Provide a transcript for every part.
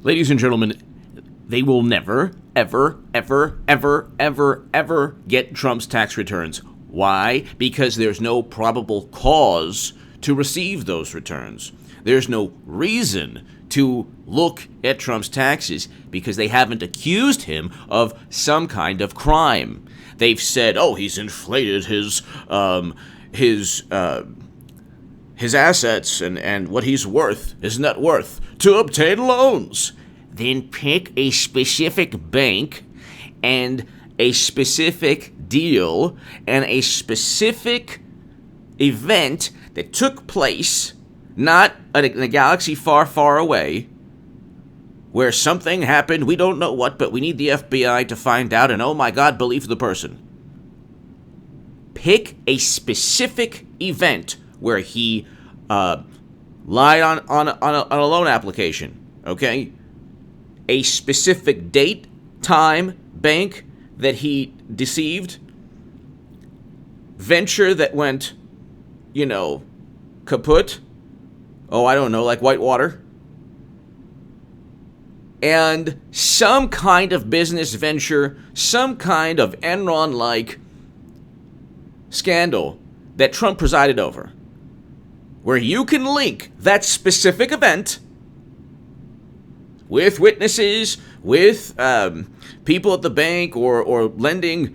Ladies and gentlemen, they will never, ever, ever, ever, ever, ever get Trump's tax returns. Why? Because there's no probable cause to receive those returns. There's no reason to look at Trump's taxes because they haven't accused him of some kind of crime. They've said, oh, he's inflated his assets and what he's worth, his net worth, to obtain loans. Then pick a specific bank and a specific deal and a specific event that took place, not in a galaxy far, far away, where something happened, we don't know what, but we need the FBI to find out, and oh my God, believe the person. Pick a specific event where he lied on a loan application, okay? A specific date, time, bank that he deceived, venture that went, kaput. Oh, I don't know, like Whitewater. And some kind of business venture, some kind of Enron-like scandal that Trump presided over, where you can link that specific event with witnesses, with people at the bank or lending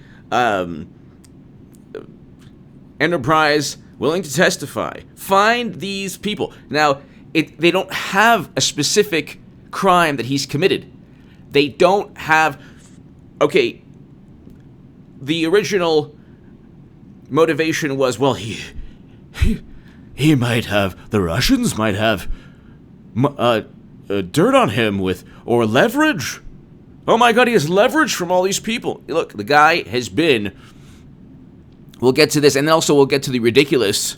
enterprise willing to testify. Find these people. Now, they don't have a specific crime that he's committed. They don't have... Okay, the original motivation was, well, he might have... The Russians might have dirt on him or leverage. Oh my God, he has leverage from all these people. Look, the guy has been... We'll get to this, and also we'll get to the ridiculous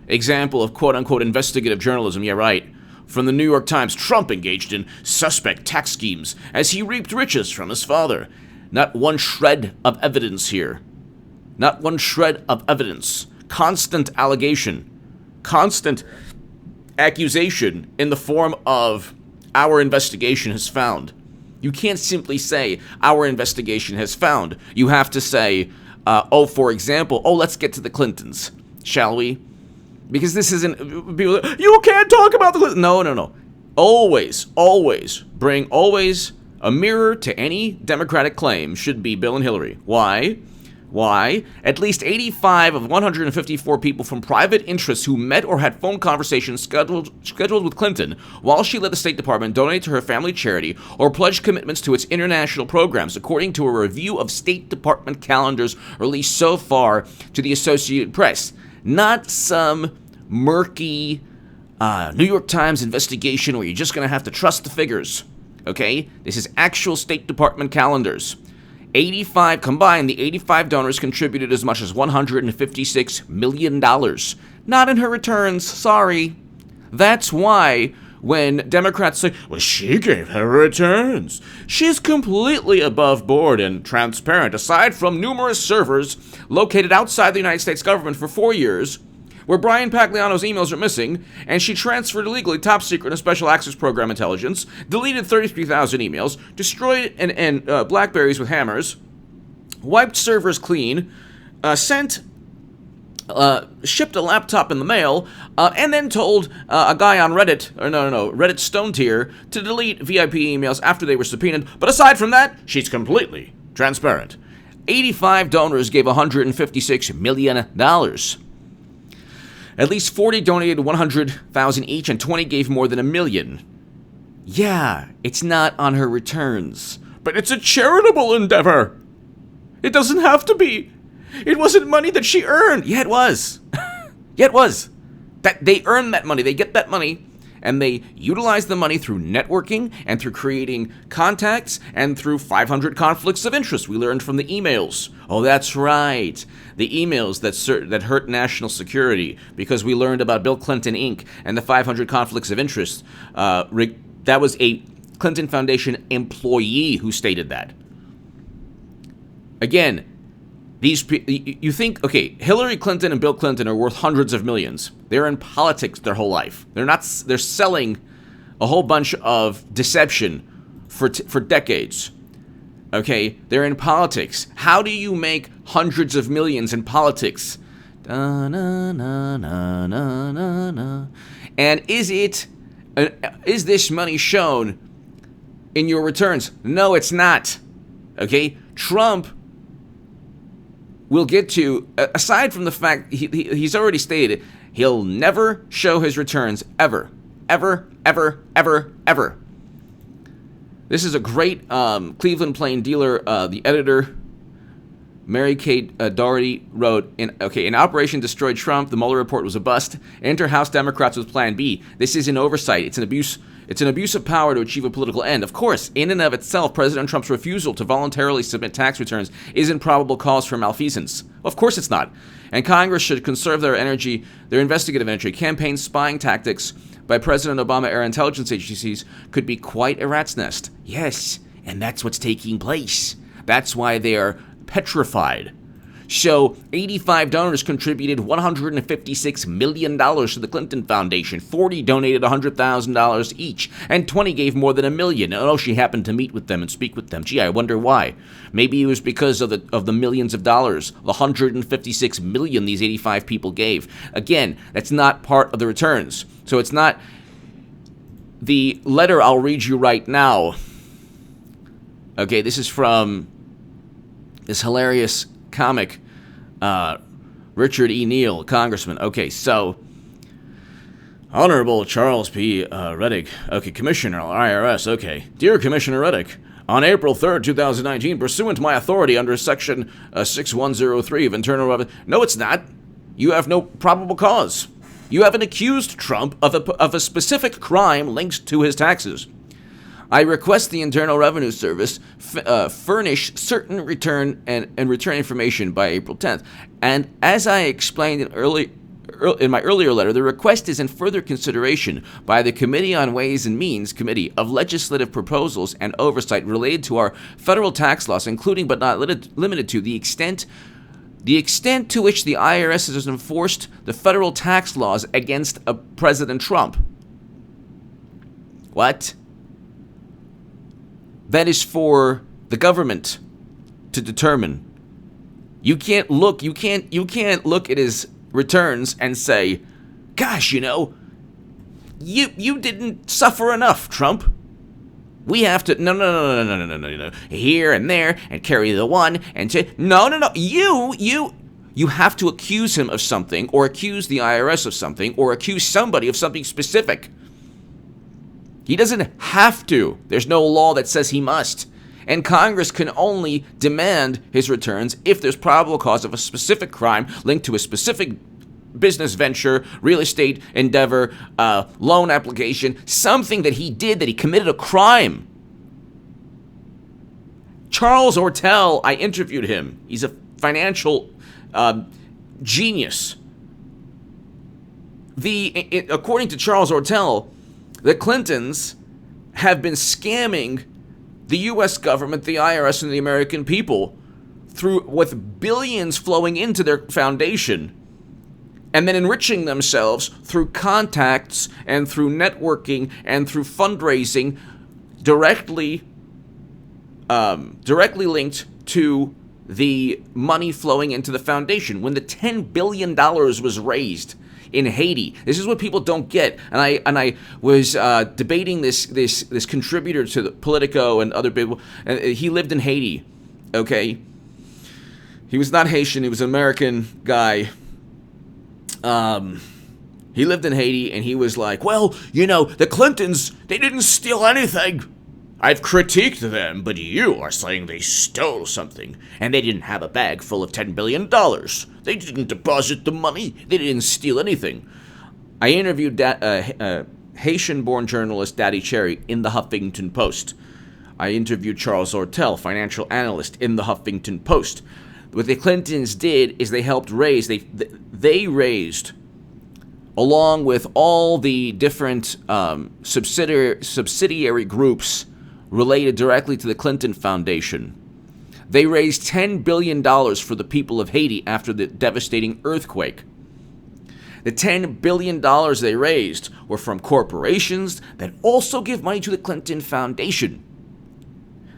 example of quote-unquote investigative journalism. Yeah, right. From the New York Times, Trump engaged in suspect tax schemes as he reaped riches from his father. Not one shred of evidence here. Not one shred of evidence. Constant allegation. Constant accusation in the form of our investigation has found. You can't simply say our investigation has found. You have to say, for example, let's get to the Clintons, shall we? Because this isn't, people, you can't talk about the Clintons. No. Always a mirror to any Democratic claim should be Bill and Hillary. Why? At least 85 of 154 people from private interests who met or had phone conversations scheduled with Clinton while she led the State Department donated to her family charity or pledged commitments to its international programs, according to a review of State Department calendars released so far to the Associated Press. Not some murky New York Times investigation where you're just going to have to trust the figures. Okay? This is actual State Department calendars. 85 combined, the 85 donors contributed as much as $156 million. Not in her returns, sorry. That's why when Democrats say, well, she gave her returns. She's completely above board and transparent, aside from numerous servers located outside the United States government for 4 years, where Brian Pagliano's emails are missing, and she transferred illegally top secret and special access program intelligence, deleted 33,000 emails, destroyed and Blackberries with hammers, wiped servers clean, shipped a laptop in the mail, and then told a guy on Reddit, Reddit Stone Tier, to delete VIP emails after they were subpoenaed. But aside from that, she's completely transparent. 85 donors gave $156 million. At least 40 donated $100,000 each, and 20 gave more than $1 million. Yeah, it's not on her returns. But it's a charitable endeavor. It doesn't have to be. It wasn't money that she earned. Yeah, it was. That they earn that money. They get that money, and they utilize the money through networking and through creating contacts and through 500 conflicts of interest. We learned from the emails. Oh, that's right. The emails that hurt national security, because we learned about Bill Clinton, Inc. and the 500 conflicts of interest. That was a Clinton Foundation employee who stated that. Again, you think, okay, Hillary Clinton and Bill Clinton are worth hundreds of millions. They're in politics their whole life. They're selling a whole bunch of deception for decades. Okay, they're in politics. How do you make hundreds of millions in politics? Da, na, na, na, na, na, na. And is this money shown in your returns? No, it's not. Okay, Trump will get to, aside from the fact he's already stated, he'll never show his returns ever, ever, ever, ever, ever. This is a great Cleveland Plain Dealer, the editor, Mary Kate Doherty, wrote, in Operation Destroy Trump, the Mueller report was a bust. Enter House Democrats with Plan B. This is an oversight. It's an abuse. It's an abuse of power to achieve a political end. Of course, in and of itself, President Trump's refusal to voluntarily submit tax returns isn't probable cause for malfeasance. Of course it's not. And Congress should conserve their energy, their investigative energy. Campaign spying tactics by President Obama-era intelligence agencies could be quite a rat's nest. Yes, and that's what's taking place. That's why they are petrified. So, 85 donors contributed $156 million to the Clinton Foundation. 40 donated $100,000 each, and 20 gave more than $1 million. Oh, she happened to meet with them and speak with them. Gee, I wonder why. Maybe it was because of the millions of dollars, the $156 million these 85 people gave. Again, that's not part of the returns. So it's not the letter I'll read you right now. Okay, this is from this hilarious comic, Richard E. Neal, congressman. Okay, so, Honorable Charles P. Reddick, okay, Commissioner, IRS, okay. Dear Commissioner Reddick, on April 3rd, 2019, pursuant to my authority under Section 6103 of Internal Revenue, no, it's not. You have no probable cause. You haven't accused Trump of a specific crime linked to his taxes. I request the Internal Revenue Service furnish certain return and return information by April 10th. And as I explained in my earlier letter, the request is in further consideration by the Committee on Ways and Means Committee of Legislative Proposals and Oversight related to our federal tax laws, including but not limited to the extent to which the IRS has enforced the federal tax laws against President Trump. What? That is for the government to determine. You can't look at his returns and say, gosh, you you didn't suffer enough, Trump. We have to no. Here and there and carry the one and say no. You have to accuse him of something, or accuse the IRS of something, or accuse somebody of something specific. He doesn't have to. There's no law that says he must. And Congress can only demand his returns if there's probable cause of a specific crime linked to a specific business venture, real estate endeavor, loan application, something that he did, that he committed a crime. Charles Ortel, I interviewed him. He's a financial genius. According to Charles Ortel, the Clintons have been scamming the U.S. government, the IRS, and the American people with billions flowing into their foundation, and then enriching themselves through contacts and through networking and through fundraising directly linked to the money flowing into the foundation. When the $10 billion was raised in Haiti, this is what people don't get. And I was debating this contributor to the Politico and other people. And he lived in Haiti. Okay, he was not Haitian. He was an American guy. He lived in Haiti, and he was like, well, the Clintons, they didn't steal anything. I've critiqued them, but you are saying they stole something, and they didn't have a bag full of $10 billion. They didn't deposit the money. They didn't steal anything. I interviewed Haitian-born journalist Daddy Cherry in the Huffington Post. I interviewed Charles Ortel, financial analyst, in the Huffington Post. What the Clintons did is they helped raise, they raised, along with all the different subsidiary groups related directly to the Clinton Foundation, they raised $10 billion for the people of Haiti after the devastating earthquake. The $10 billion they raised were from corporations that also give money to the Clinton Foundation.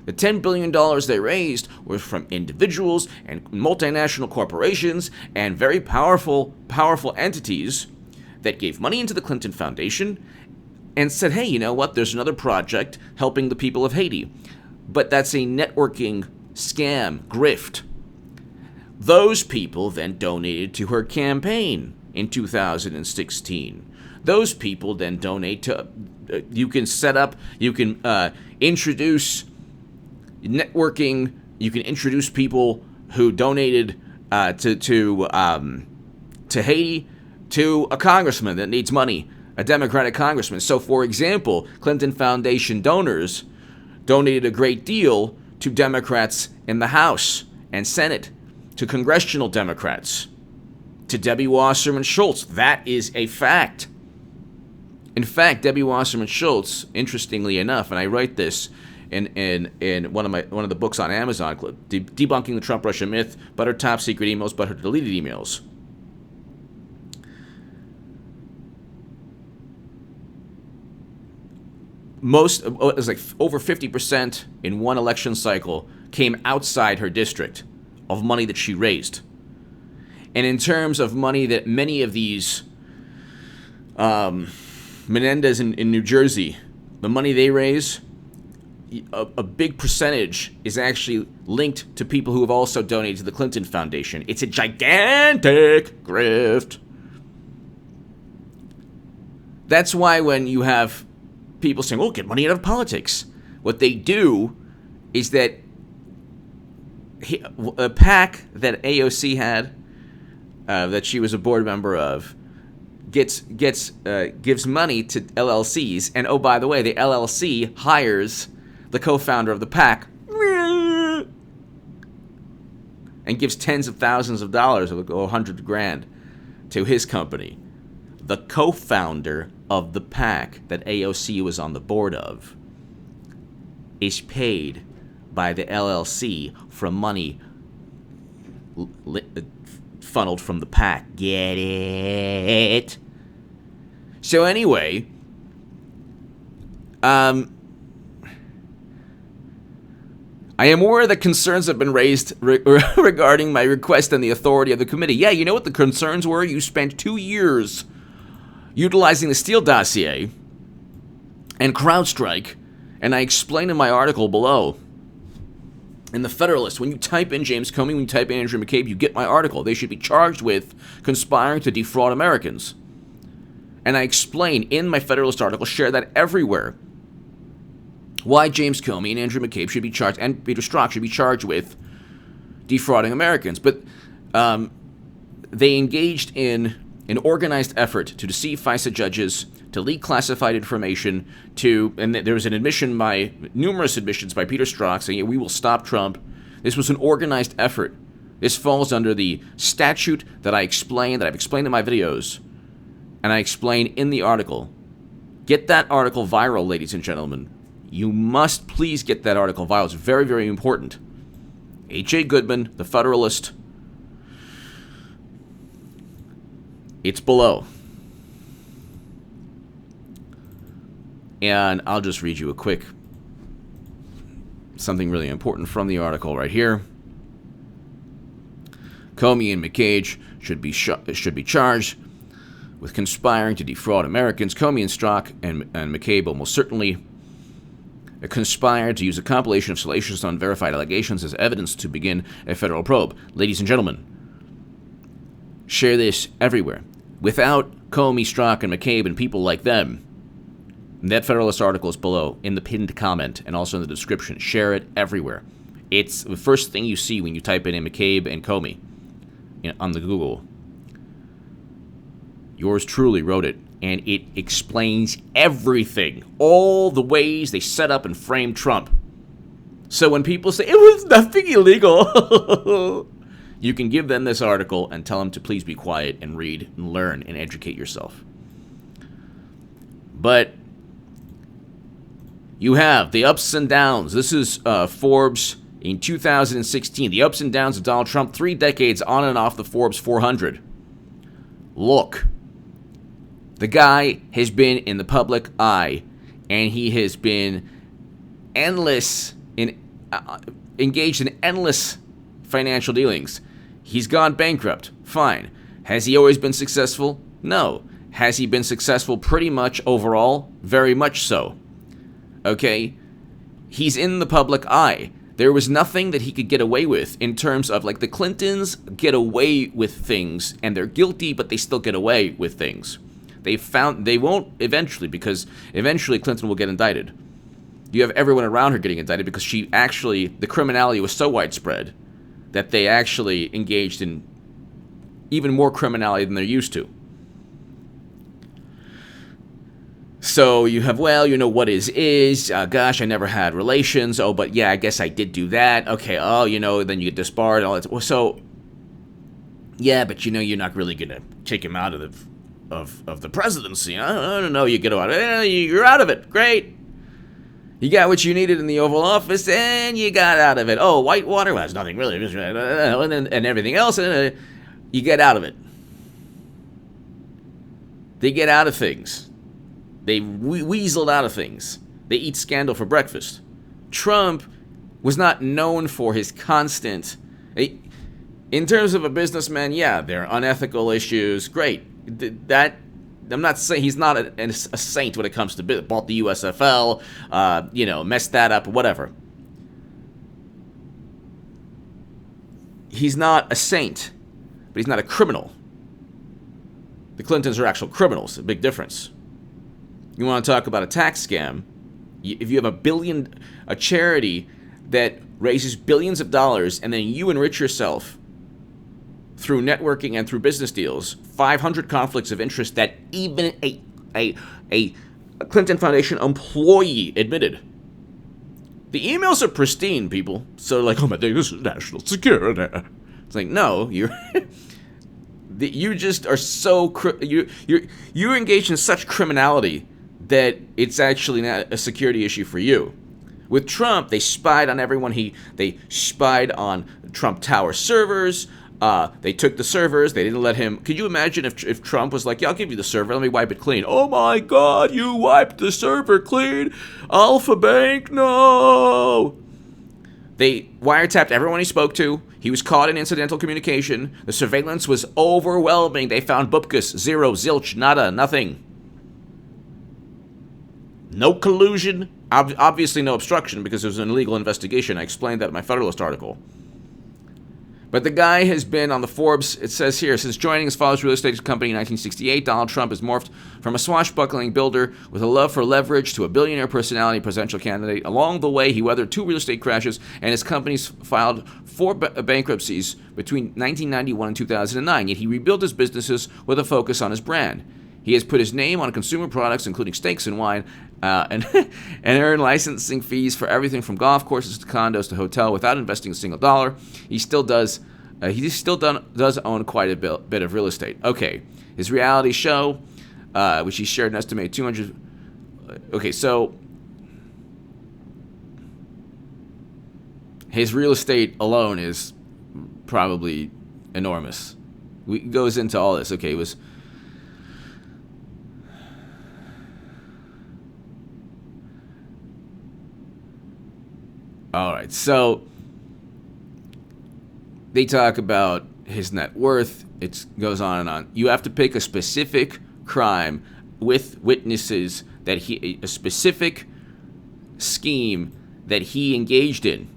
The $10 billion they raised was from individuals and multinational corporations and very powerful entities that gave money into the Clinton Foundation and said, hey, you know what? There's another project helping the people of Haiti. But that's a networking scam, grift. Those people then donated to her campaign in 2016. Those people then donate to, you can introduce networking, you can introduce people who donated to Haiti to a congressman that needs money, a Democratic congressman. So, for example, Clinton Foundation donors donated a great deal to Democrats in the House and Senate, to congressional Democrats, to Debbie Wasserman Schultz. That is a fact. In fact, Debbie Wasserman Schultz, interestingly enough, and I write this in one of the books on Amazon, Debunking the Trump-Russia Myth, but her top secret emails, but her deleted emails. It was like over 50% in one election cycle came outside her district of money that she raised. And in terms of money that many of these Menendez in New Jersey, the money they raise, a big percentage is actually linked to people who have also donated to the Clinton Foundation. It's a gigantic grift. That's why when you have people saying, oh, get money out of politics, what they do is that a PAC that AOC had, that she was a board member of, gives money to LLCs, and oh, by the way, the LLC hires the co-founder of the PAC and gives tens of thousands of dollars or $100,000 to his company. The co-founder of the PAC that AOC was on the board of is paid by the LLC from money funneled from the PAC. Get it? So anyway, I am aware that concerns have been raised regarding my request and the authority of the committee. Yeah, you know what the concerns were? You spent 2 years utilizing the Steele dossier and CrowdStrike, and I explained in my article below in the Federalist, when you type in James Comey, when you type in Andrew McCabe, you get my article. They should be charged with conspiring to defraud Americans. And I explain in my Federalist article, share that everywhere, why James Comey and Andrew McCabe should be charged, and Peter Strzok should be charged with defrauding Americans. But they engaged in an organized effort to deceive FISA judges, to leak classified information, and there was numerous admissions by Peter Strzok saying, we will stop Trump. This was an organized effort. This falls under the statute that I've explained in my videos, and I explain in the article. Get that article viral, ladies and gentlemen. You must please get that article viral. It's very, very important. H.A. Goodman, The Federalist. It's below. And I'll just read you a quick, something really important from the article right here. Comey and McCage should be charged with conspiring to defraud Americans. Comey and Strzok and McCabe almost certainly conspired to use a compilation of salacious, unverified allegations as evidence to begin a federal probe. Ladies and gentlemen, share this everywhere. Without Comey, Strzok, and McCabe and people like them, that Federalist article is below in the pinned comment and also in the description. Share it everywhere. It's the first thing you see when you type in McCabe and Comey on the Google. Yours truly wrote it, and it explains everything, all the ways they set up and framed Trump. So when people say, it was nothing illegal, you can give them this article and tell them to please be quiet and read and learn and educate yourself. But you have the ups and downs. This is Forbes in 2016. The ups and downs of Donald Trump, 3 decades on and off the Forbes 400. Look, the guy has been in the public eye, and he has been endless in engaged in endless financial dealings. He's gone bankrupt. Fine. Has he always been successful? No. Has he been successful pretty much overall? Very much so. Okay? He's in the public eye. There was nothing that he could get away with in terms of, like, the Clintons get away with things, and they're guilty, but they still get away with things. They won't eventually, because eventually Clinton will get indicted. You have everyone around her getting indicted because the criminality was so widespread that they actually engaged in even more criminality than they're used to. So you have, well, you know, what is, gosh, I never had relations, oh, but yeah, I guess I did do that, okay, oh, you know, then you get disbarred, all that, so, yeah, but you know, you're not really gonna take him out of the presidency, I don't know, you get out of it, you're out of it, great, you got what you needed in the Oval Office, and you got out of it, oh, Whitewater, well, there's nothing really, and everything else, and you get out of it. They get out of things. They weaseled out of things. They eat scandal for breakfast. Trump was not known for his constant... In terms of a businessman, yeah, there are unethical issues. Great. That I'm not saying he's not a saint when it comes to bought the USFL, messed that up, whatever. He's not a saint, but he's not a criminal. The Clintons are actual criminals. A big difference. You want to talk about a tax scam? If you have a charity that raises billions of dollars, and then you enrich yourself through networking and through business deals, 500 conflicts of interest that even a Clinton Foundation employee admitted. The emails are pristine, people. So like, oh my God, this is national security. It's like, no, you just are so you're engaged in such criminality that it's actually not a security issue for you. With Trump, they spied on everyone. They spied on Trump Tower servers. They took the servers. They didn't let him. Could you imagine if Trump was like, yeah, I'll give you the server. Let me wipe it clean. Oh my God, you wiped the server clean. Alpha Bank, no. They wiretapped everyone he spoke to. He was caught in incidental communication. The surveillance was overwhelming. They found bupkis, zero, zilch, nada, nothing. No collusion, obviously no obstruction because it was an illegal investigation. I explained that in my Federalist article. But the guy has been on the Forbes, it says here, since joining his father's real estate company in 1968, Donald Trump has morphed from a swashbuckling builder with a love for leverage to a billionaire personality presidential candidate. Along the way, he weathered 2 real estate crashes, and his companies filed 4 bankruptcies between 1991 and 2009, yet he rebuilt his businesses with a focus on his brand. He has put his name on consumer products, including steaks and wine, and earned licensing fees for everything from golf courses to condos to hotel without investing a single dollar. He still does own quite a bit of real estate. Okay, his reality show, which he shared an estimated 200. Okay, so his real estate alone is probably enormous. It goes into all this. Okay, it was. All right, so they talk about his net worth. It goes on and on. You have to pick a specific crime with witnesses a specific scheme that he engaged in.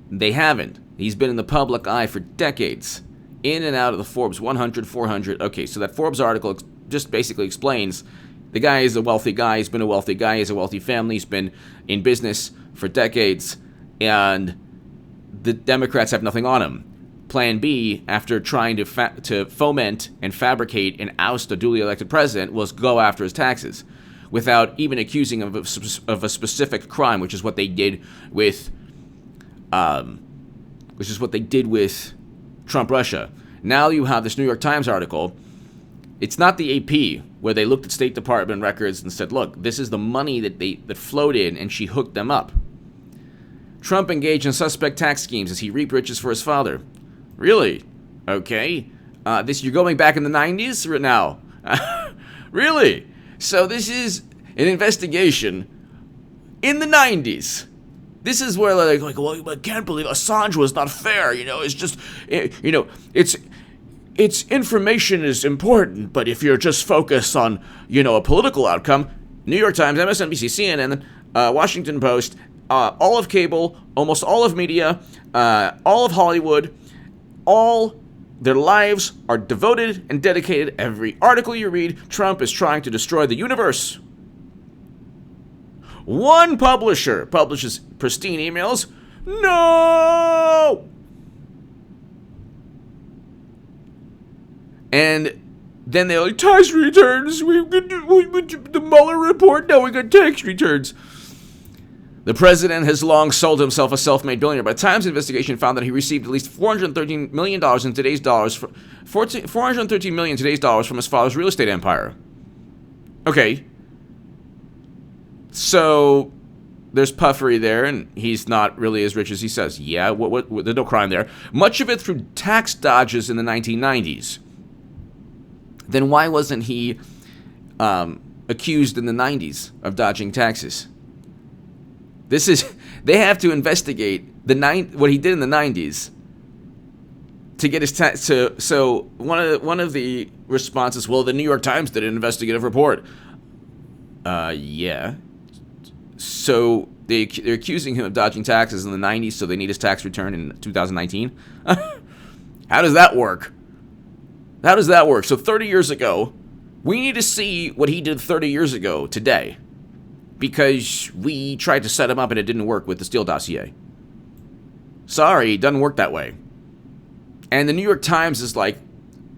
They haven't. He's been in the public eye for decades, in and out of the Forbes 100, 400. Okay, so that Forbes article just basically explains the guy is a wealthy guy. He's been a wealthy guy. He has a wealthy family. He's been in business for decades, and the Democrats have nothing on him. Plan B, after trying to foment and fabricate and oust a duly elected president, was go after his taxes, without even accusing him of a specific crime, which is what they did with, Trump Russia. Now you have this New York Times article. It's not the AP where they looked at State Department records and said, look, this is the money that flowed in, and she hooked them up. Trump engaged in suspect tax schemes as he reaped riches for his father. Really? Okay. You're going back in the 90s now? Really? So this is an investigation in the 90s. This is where like, well, I can't believe Assange was not fair. It's just, it's information is important, but if you're just focused on, a political outcome, New York Times, MSNBC, CNN, Washington Post, all of cable, almost all of media, all of Hollywood, all their lives are devoted and dedicated. Every article you read, Trump is trying to destroy the universe. One publisher publishes pristine emails. No! And then they're like, tax returns. We the Mueller report. Now we got tax returns. The president has long sold himself a self-made billionaire, but Times investigation found that he received at least $413 million in today's dollars, $413 million in today's dollars from his father's real estate empire. Okay. So there's puffery there, and he's not really as rich as he says. Yeah, there's no crime there. Much of it through tax dodges in the 1990s. Then why wasn't he accused in the 90s of dodging taxes? They have to investigate what he did in the 90s to get his tax. So one of the responses, well, the New York Times did an investigative report. Yeah. So they're accusing him of dodging taxes in the 90s, so they need his tax return in 2019? How does that work? So 30 years ago, we need to see what he did 30 years ago today, because we tried to set him up and it didn't work with the Steele dossier. Sorry, it doesn't work that way. And the New York Times is like,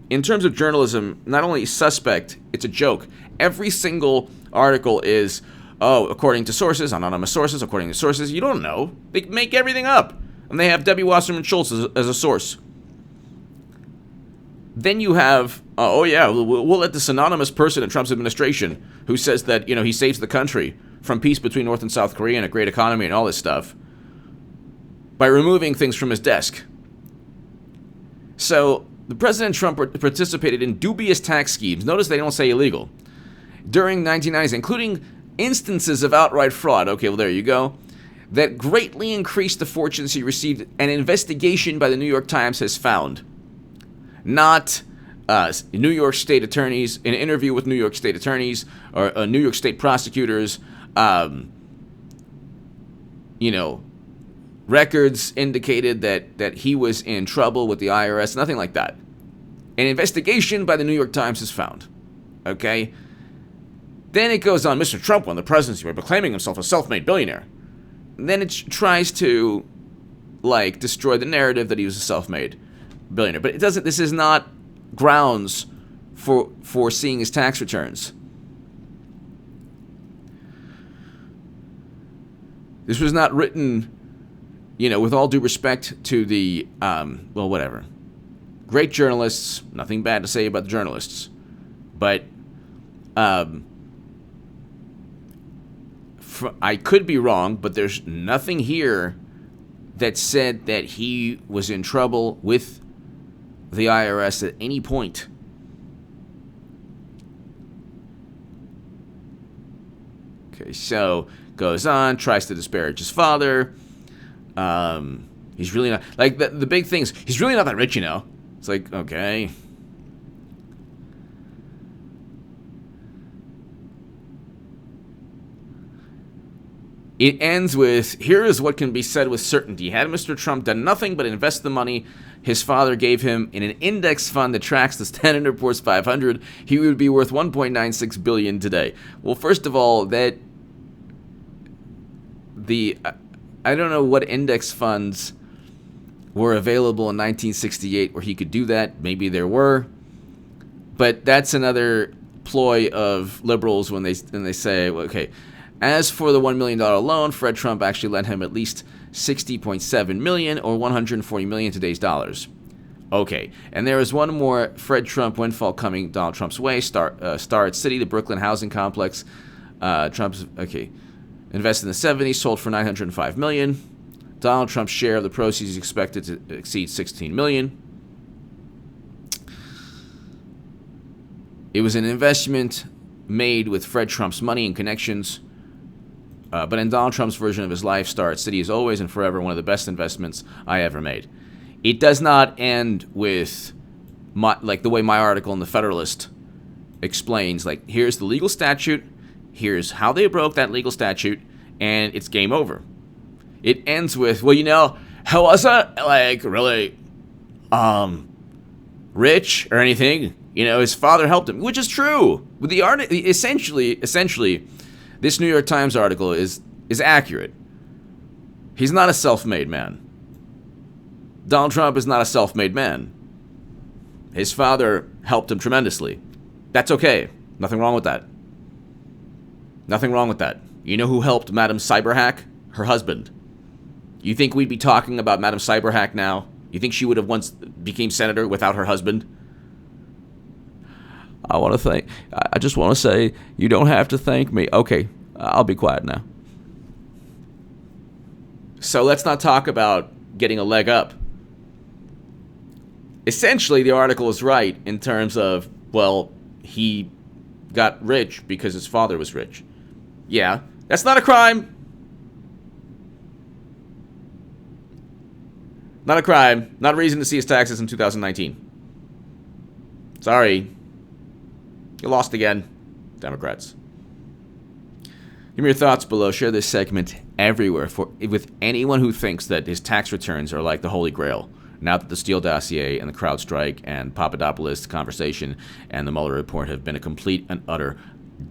in terms of journalism, not only suspect, it's a joke. Every single article is, according to sources, anonymous sources, according to sources. You don't know. They make everything up. And they have Debbie Wasserman Schultz as a source. Then you have, we'll let this anonymous person in Trump's administration who says that, he saves the country from peace between North and South Korea and a great economy and all this stuff by removing things from his desk. So the President Trump participated in dubious tax schemes. Notice they don't say illegal. During 1990s, including instances of outright fraud. Okay, well, there you go. That greatly increased the fortunes he received. An investigation by the New York Times has found. Not New York State attorneys, an interview with New York State attorneys or New York State prosecutors, records indicated that he was in trouble with the IRS, nothing like that. An investigation by the New York Times has found. Okay? Then it goes on, Mr. Trump won the presidency by proclaiming himself a self-made billionaire. And then it tries to, destroy the narrative that he was a self-made billionaire. But this is not grounds for seeing his tax returns. This was not written, with all due respect to the, whatever. Great journalists, nothing bad to say about the journalists. But, I could be wrong, but there's nothing here that said that he was in trouble with the IRS at any point. Okay, so goes on, tries to disparage his father. He's really not, the big things, he's really not that rich, It's like, okay. It ends with, here is what can be said with certainty. Had Mr. Trump done nothing but invest the money his father gave him in an index fund that tracks the Standard & Poor's 500, he would be worth $1.96 billion today. Well, first of all, I don't know what index funds were available in 1968 where he could do that. Maybe there were. But that's another ploy of liberals when they say, well, okay, as for the $1 million loan, Fred Trump actually lent him at least $60.7 million or $140 million in today's dollars. Okay, and there is one more Fred Trump windfall coming Donald Trump's way. Starrett City, the Brooklyn housing complex. Invested in the 70s, sold for $905 million. Donald Trump's share of the proceeds is expected to exceed $16 million. It was an investment made with Fred Trump's money and connections. But in Donald Trump's version of his life starts, Citi is always and forever one of the best investments I ever made. It does not end with like the way my article in the Federalist explains, like, here's the legal statute, here's how they broke that legal statute, and it's game over. It ends with, well, he wasn't, like, really, rich or anything. His father helped him, which is true. With the essentially, this New York Times article is accurate. He's not a self-made man. Donald Trump is not a self-made man. His father helped him tremendously. That's okay. Nothing wrong with that. Nothing wrong with that. You know who helped Madam Cyberhack? Her husband. You think we'd be talking about Madam Cyberhack now? You think she would have once became senator without her husband? I just want to say, you don't have to thank me. Okay, I'll be quiet now. So let's not talk about getting a leg up. Essentially, the article is right in terms of, well, he got rich because his father was rich. Yeah, that's not a crime. Not a crime. Not a reason to see his taxes in 2019. Sorry. You lost again, Democrats. Give me your thoughts below. Share this segment everywhere with anyone who thinks that his tax returns are like the Holy Grail. Now that the Steele dossier and the CrowdStrike and Papadopoulos conversation and the Mueller report have been a complete and utter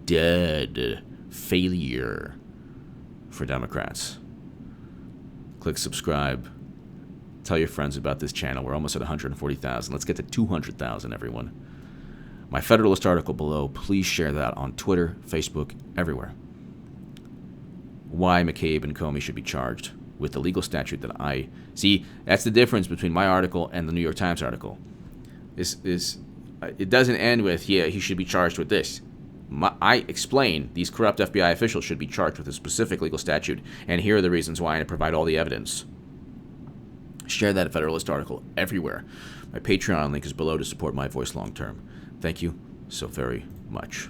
dead failure for Democrats. Click subscribe. Tell your friends about this channel. We're almost at 140,000. Let's get to 200,000, everyone. My Federalist article below. Please share that on Twitter, Facebook, everywhere. Why McCabe and Comey should be charged with the legal statute that I see. That's the difference between my article and the New York Times article. It doesn't end with, yeah, he should be charged with this. I explain these corrupt FBI officials should be charged with a specific legal statute, and here are the reasons why, and I provide all the evidence. Share that Federalist article everywhere. My Patreon link is below to support my voice long term. Thank you so very much.